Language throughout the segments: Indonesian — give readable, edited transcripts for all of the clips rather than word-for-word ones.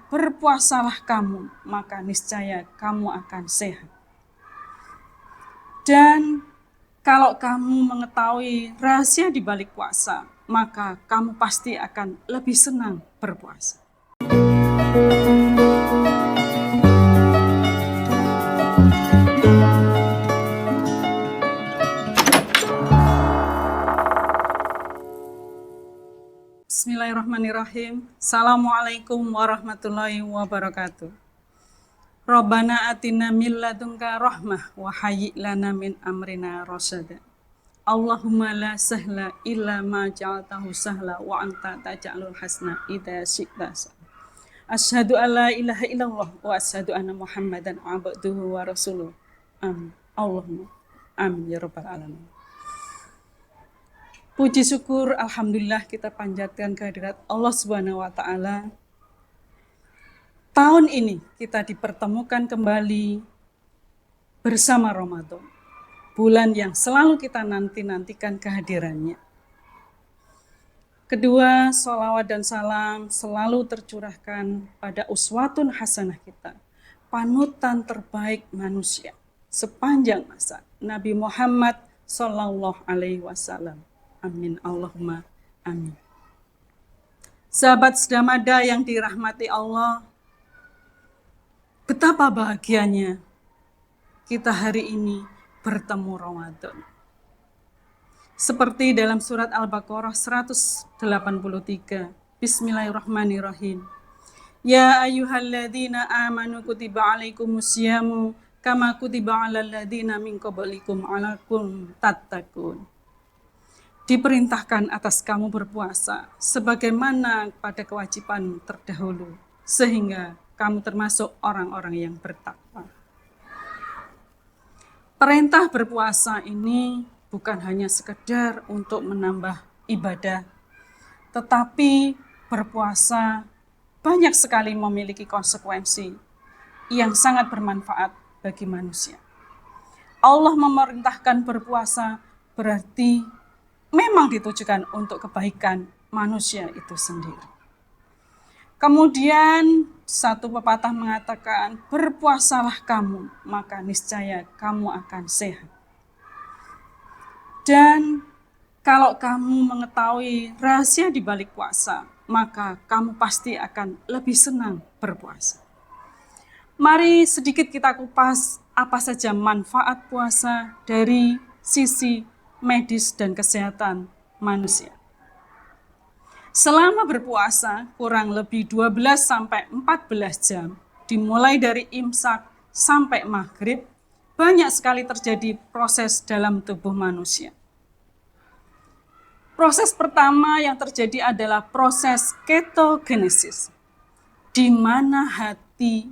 berpuasalah kamu, maka niscaya kamu akan sehat. Dan kalau kamu mengetahui rahasia di balik puasa, maka kamu pasti akan lebih senang berpuasa. Bismillahirrahmanirrahim. Assalamualaikum warahmatullahi wabarakatuh. Rabbana atina min ladunka rahmah wa hayyi lana min amrina rasyada. Allahumma la sahla illa ma ja'altahu sahla wa anta taj'alul hasna idza syi'ta. Asyhadu an la ilaha illallah wa asyhadu anna Muhammadan abduhu wa rasuluh. Amin. Allahumma amin ya rabbal alamin. Puji syukur, alhamdulillah kita panjatkan kehadirat Allah Subhanahu wa taala. Tahun ini kita dipertemukan kembali bersama Ramadan. Bulan yang selalu kita nantikan kehadirannya. Kedua, sholawat dan salam selalu tercurahkan pada uswatun hasanah kita, panutan terbaik manusia sepanjang masa, Nabi Muhammad Sallallahu Alaihi Wasallam. Amin. Allahumma amin. Sahabat Sedamada yang dirahmati Allah, betapa bahagianya kita hari ini bertemu Ramadan. Seperti dalam surat Al-Baqarah 183, Bismillahirrahmanirrahim. Ya ayyuhalladzina amanu kutiba alaikumusyamu kama kutiba alal ladzina min qablikum la'allakum tattaqun. Diperintahkan atas kamu berpuasa sebagaimana pada kewajiban terdahulu, sehingga kamu termasuk orang-orang yang bertakwa. Perintah berpuasa ini bukan hanya sekedar untuk menambah ibadah, tetapi berpuasa banyak sekali memiliki konsekuensi yang sangat bermanfaat bagi manusia. Allah memerintahkan berpuasa berarti memang ditujukan untuk kebaikan manusia itu sendiri. Kemudian satu pepatah mengatakan, berpuasalah kamu, maka niscaya kamu akan sehat. Dan kalau kamu mengetahui rahasia di balik puasa, maka kamu pasti akan lebih senang berpuasa. Mari sedikit kita kupas apa saja manfaat puasa dari sisi medis dan kesehatan manusia. Selama berpuasa kurang lebih 12-14 jam, dimulai dari imsak sampai maghrib, banyak sekali terjadi proses dalam tubuh manusia. Proses pertama yang terjadi adalah proses ketogenesis, di mana hati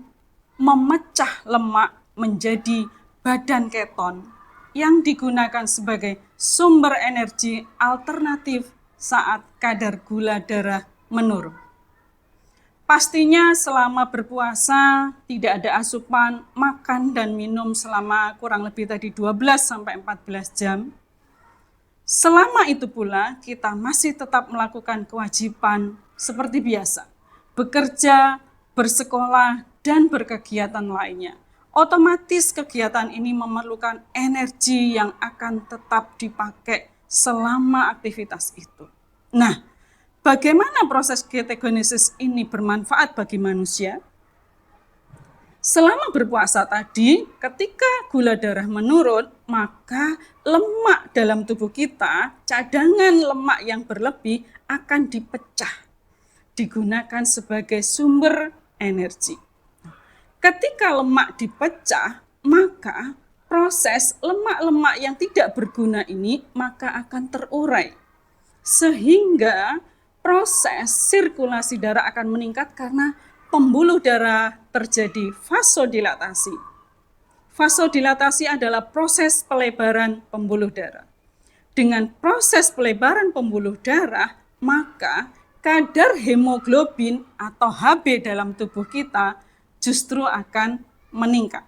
memecah lemak menjadi badan keton yang digunakan sebagai sumber energi alternatif saat kadar gula darah menurun. Pastinya selama berpuasa tidak ada asupan makan dan minum selama kurang lebih tadi 12-14 jam. Selama itu pula kita masih tetap melakukan kewajiban seperti biasa, bekerja, bersekolah, dan berkegiatan lainnya. Otomatis kegiatan ini memerlukan energi yang akan tetap dipakai selama aktivitas itu. Nah, bagaimana proses ketogenesis ini bermanfaat bagi manusia? Selama berpuasa tadi, ketika gula darah menurun, maka lemak dalam tubuh kita, cadangan lemak yang berlebih akan dipecah, digunakan sebagai sumber energi. Ketika lemak dipecah, maka proses lemak-lemak yang tidak berguna ini maka akan terurai. Sehingga proses sirkulasi darah akan meningkat karena pembuluh darah terjadi vasodilatasi. Vasodilatasi adalah proses pelebaran pembuluh darah. Dengan proses pelebaran pembuluh darah, maka kadar hemoglobin atau Hb dalam tubuh kita justru akan meningkat.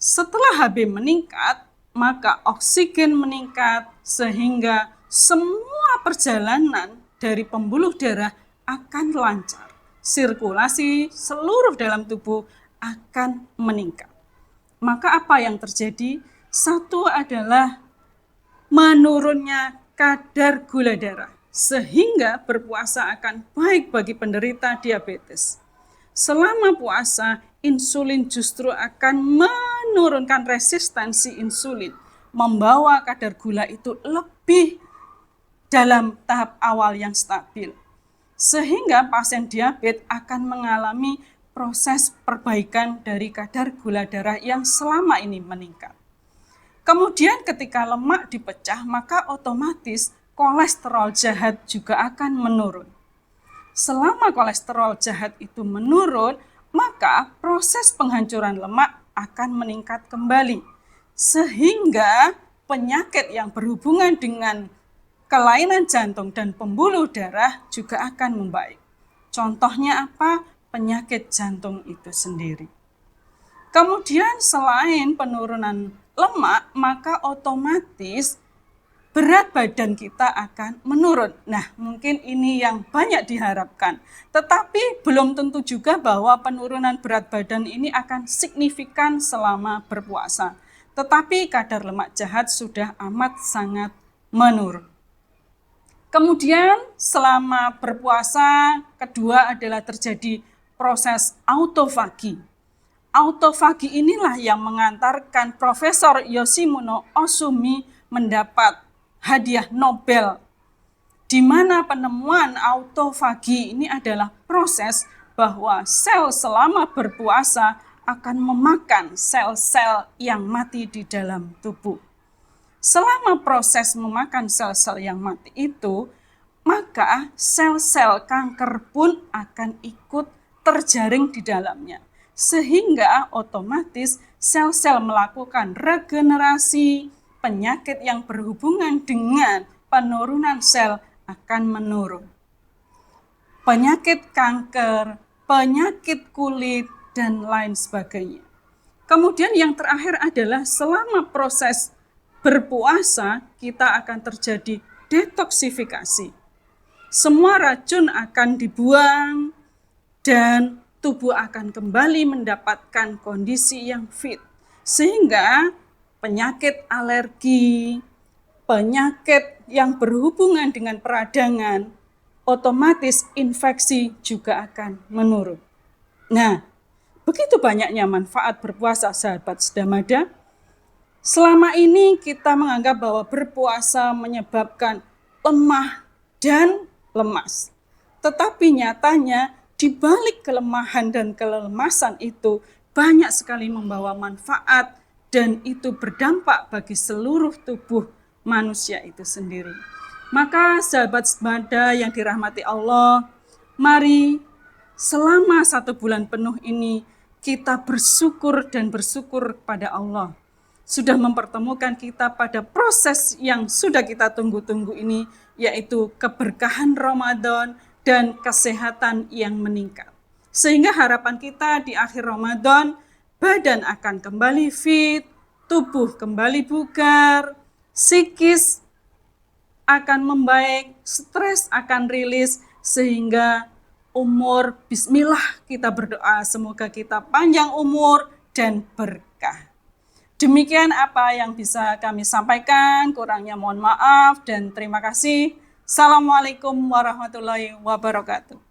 Setelah Hb meningkat, maka oksigen meningkat sehingga semua perjalanan dari pembuluh darah akan lancar. sirkulasi seluruh dalam tubuh akan meningkat. Maka apa yang terjadi? Satu adalah menurunnya kadar gula darah, sehingga berpuasa akan baik bagi penderita diabetes. Selama puasa, insulin justru akan menurunkan resistensi insulin, membawa kadar gula itu lebih dalam tahap awal yang stabil. Sehingga pasien diabetes akan mengalami proses perbaikan dari kadar gula darah yang selama ini meningkat. Kemudian ketika lemak dipecah, maka otomatis kolesterol jahat juga akan menurun. Selama kolesterol jahat itu menurun, maka proses penghancuran lemak akan meningkat kembali. Sehingga penyakit yang berhubungan dengan kelainan jantung dan pembuluh darah juga akan membaik. Contohnya apa? Penyakit jantung itu sendiri. Kemudian selain penurunan lemak, maka otomatis berat badan kita akan menurun. Nah, mungkin ini yang banyak diharapkan. Tetapi belum tentu juga bahwa penurunan berat badan ini akan signifikan selama berpuasa. Tetapi kadar lemak jahat sudah amat sangat menurun. Kemudian selama berpuasa, kedua adalah terjadi proses autofagi. Autofagi inilah yang mengantarkan Profesor Yoshimune Ohsumi mendapat hadiah Nobel, di mana penemuan autofagi ini adalah proses bahwa sel selama berpuasa akan memakan sel-sel yang mati di dalam tubuh. Selama proses memakan sel-sel yang mati itu, maka sel-sel kanker pun akan ikut terjaring di dalamnya. Sehingga otomatis sel-sel melakukan regenerasi, penyakit yang berhubungan dengan penurunan sel akan menurun. Penyakit kanker, penyakit kulit, dan lain sebagainya. Kemudian yang terakhir adalah selama proses berpuasa, kita akan terjadi detoksifikasi. Semua racun akan dibuang dan tubuh akan kembali mendapatkan kondisi yang fit. Sehingga penyakit alergi, penyakit yang berhubungan dengan peradangan, otomatis infeksi juga akan menurun. Nah, begitu banyaknya manfaat berpuasa, sahabat Sedamada. Selama ini kita menganggap bahwa berpuasa menyebabkan lemah dan lemas. Tetapi nyatanya di balik kelemahan dan kelemasan itu banyak sekali membawa manfaat dan itu berdampak bagi seluruh tubuh manusia itu sendiri. Maka sahabat Sedamada yang dirahmati Allah, mari selama 1 bulan penuh ini kita bersyukur dan bersyukur kepada Allah. Sudah mempertemukan kita pada proses yang sudah kita tunggu-tunggu ini, yaitu keberkahan Ramadan dan kesehatan yang meningkat. Sehingga harapan kita di akhir Ramadan, badan akan kembali fit, tubuh kembali bugar, psikis akan membaik, stres akan rilis, sehingga umur, bismillah kita berdoa, semoga kita panjang umur dan berkah. Demikian apa yang bisa kami sampaikan, kurangnya mohon maaf dan terima kasih. Assalamualaikum warahmatullahi wabarakatuh.